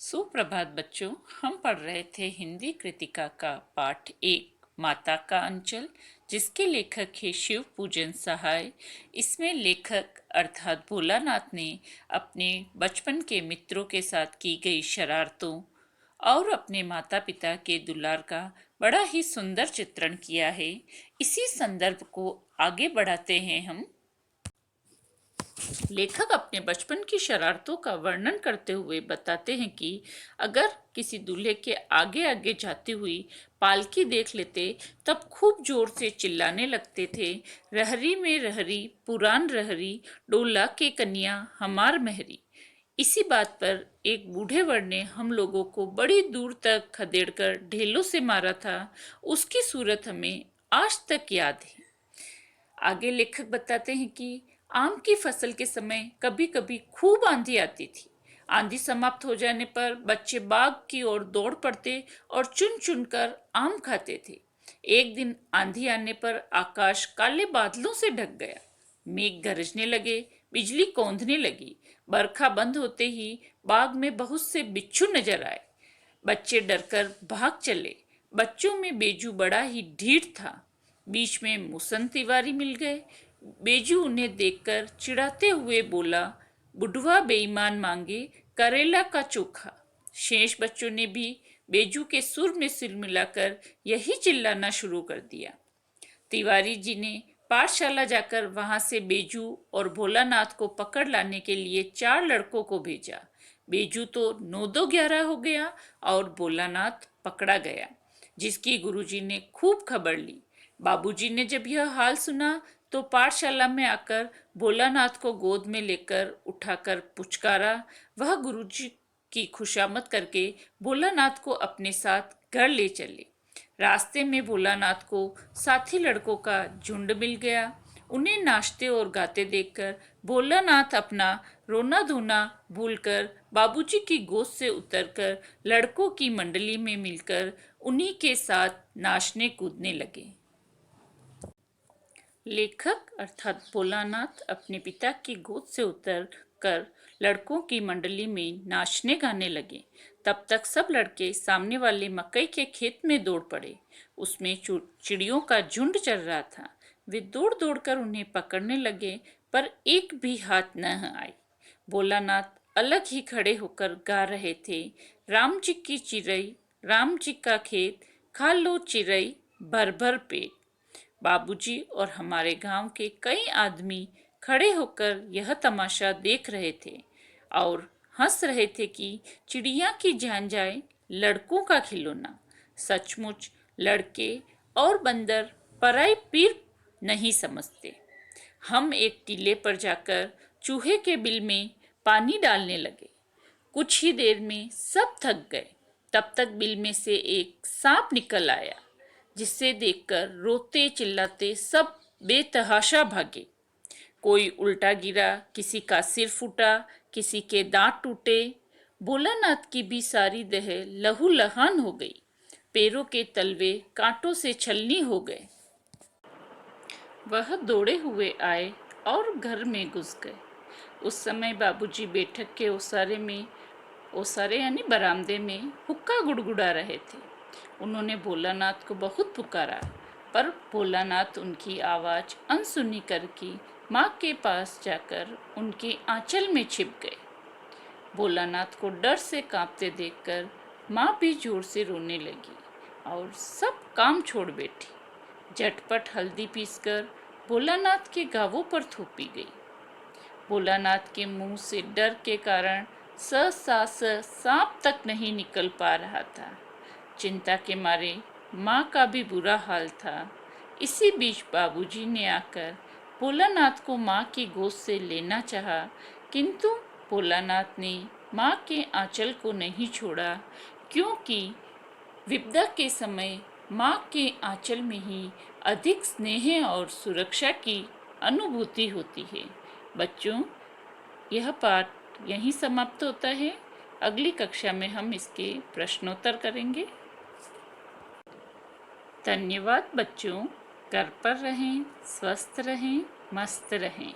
सुप्रभात बच्चों। हम पढ़ रहे थे हिंदी कृतिका का पाठ 1 माता का अंचल, जिसके लेखक है शिव पूजन सहाय। इसमें लेखक अर्थात भोलानाथ ने अपने बचपन के मित्रों के साथ की गई शरारतों और अपने माता पिता के दुलार का बड़ा ही सुंदर चित्रण किया है। इसी संदर्भ को आगे बढ़ाते हैं हम। लेखक अपने बचपन की शरारतों का वर्णन करते हुए बताते हैं कि अगर किसी दूल्हे के आगे आगे जाती हुई पालकी देख लेते तब खूब जोर से चिल्लाने लगते थे, रहरी में रहरी पुरान रहरी, डोला के कन्या हमार महरी। इसी बात पर एक बूढ़े वर ने हम लोगों को बड़ी दूर तक खदेड़कर ढेलों से मारा था। उसकी सूरत हमें आज तक याद है। आगे लेखक बताते हैं कि आम की फसल के समय कभी कभी खूब आंधी आती थी। आंधी समाप्त हो जाने पर बच्चे बाग की ओर दौड़ पड़ते और चुन चुन कर आम खाते थे। एक दिन आंधी आने पर आकाश काले बादलों से ढक गया। मेघ गरजने लगे, बिजली कौंधने लगी। बरखा बंद होते ही बाग में बहुत से बिच्छू नजर आए। बच्चे डरकर भाग चले। बच्चों में बेजू बड़ा ही ढीठ था। बीच में मुसन तिवारी मिल गए। बेजू उन्हें देखकर चिढ़ाते हुए बोला, बुढ़वा बेईमान मांगे करेला का चोखा। शेष बच्चों ने भी बेजू के सुर में सिर मिलाकर यही चिल्लाना शुरू कर दिया। तिवारी जी ने पाठशाला जाकर वहां से बेजू और भोलानाथ को पकड़ लाने के लिए 4 लड़कों को भेजा। बेजू तो 9-2-11 हो गया और भोलानाथ पकड़ा गया, जिसकी गुरुजी ने खूब खबर ली। बाबूजी ने जब यह हाल सुना तो पाठशाला में आकर भोलानाथ को गोद में लेकर उठाकर पुचकारा। वह गुरुजी की खुशामद करके भोलानाथ को अपने साथ घर ले चले। रास्ते में भोलानाथ को साथी लड़कों का झुंड मिल गया। उन्हें नाचते और गाते देखकर भोलानाथ अपना रोना धोना भूलकर बाबूजी की गोद से उतरकर लड़कों की मंडली में मिलकर उन्हीं के साथ नाचने कूदने लगे। लेखक अर्थात भोलानाथ अपने पिता की गोद से उतर कर लड़कों की मंडली में नाचने गाने लगे। तब तक सब लड़के सामने वाले मकई के खेत में दौड़ पड़े। उसमें चिड़ियों का झुंड चल रहा था। वे दौड़ दौड़ कर उन्हें पकड़ने लगे, पर एक भी हाथ न आई। भोलानाथ अलग ही खड़े होकर गा रहे थे, राम जी की चिड़ई, राम जी का खेत, खा लो चिड़ई भर भर पेट। बाबूजी और हमारे गांव के कई आदमी खड़े होकर यह तमाशा देख रहे थे और हंस रहे थे कि चिड़िया की जान जाए लड़कों का खिलौना। सचमुच लड़के और बंदर पराई पीर नहीं समझते। हम एक टीले पर जाकर चूहे के बिल में पानी डालने लगे। कुछ ही देर में सब थक गए। तब तक बिल में से एक सांप निकल आया, जिसे देखकर रोते चिल्लाते सब बेतहाशा भागे। कोई उल्टा गिरा, किसी का सिर फूटा, किसी के दांत टूटे। भोलानाथ की भी सारी देह लहूलुहान हो गई। पैरों के तलवे कांटों से छलनी हो गए। वह दौड़े हुए आए और घर में घुस गए। उस समय बाबूजी बैठक के ओसारे यानी बरामदे में हुक्का गुड़गुड़ा रहे थे। उन्होंने भोलानाथ को बहुत पुकारा, पर भोलानाथ उनकी आवाज़ अनसुनी करके माँ के पास जाकर उनके आंचल में छिप गए। भोलानाथ को डर से कांपते देखकर माँ भी जोर से रोने लगी और सब काम छोड़ बैठी। झटपट हल्दी पीसकर भोलानाथ के घावों पर थोपी गई। भोलानाथ के मुंह से डर के कारण सांप तक नहीं निकल पा रहा था। चिंता के मारे माँ का भी बुरा हाल था। इसी बीच बाबूजी ने आकर भोलानाथ को माँ की गोद से लेना चाहा, किंतु भोलानाथ ने माँ के आंचल को नहीं छोड़ा, क्योंकि विपदा के समय माँ के आंचल में ही अधिक स्नेह और सुरक्षा की अनुभूति होती है। बच्चों, यह पाठ यहीं समाप्त होता है। अगली कक्षा में हम इसके प्रश्नोत्तर करेंगे। धन्यवाद बच्चों। घर पर रहें, स्वस्थ रहें, मस्त रहें।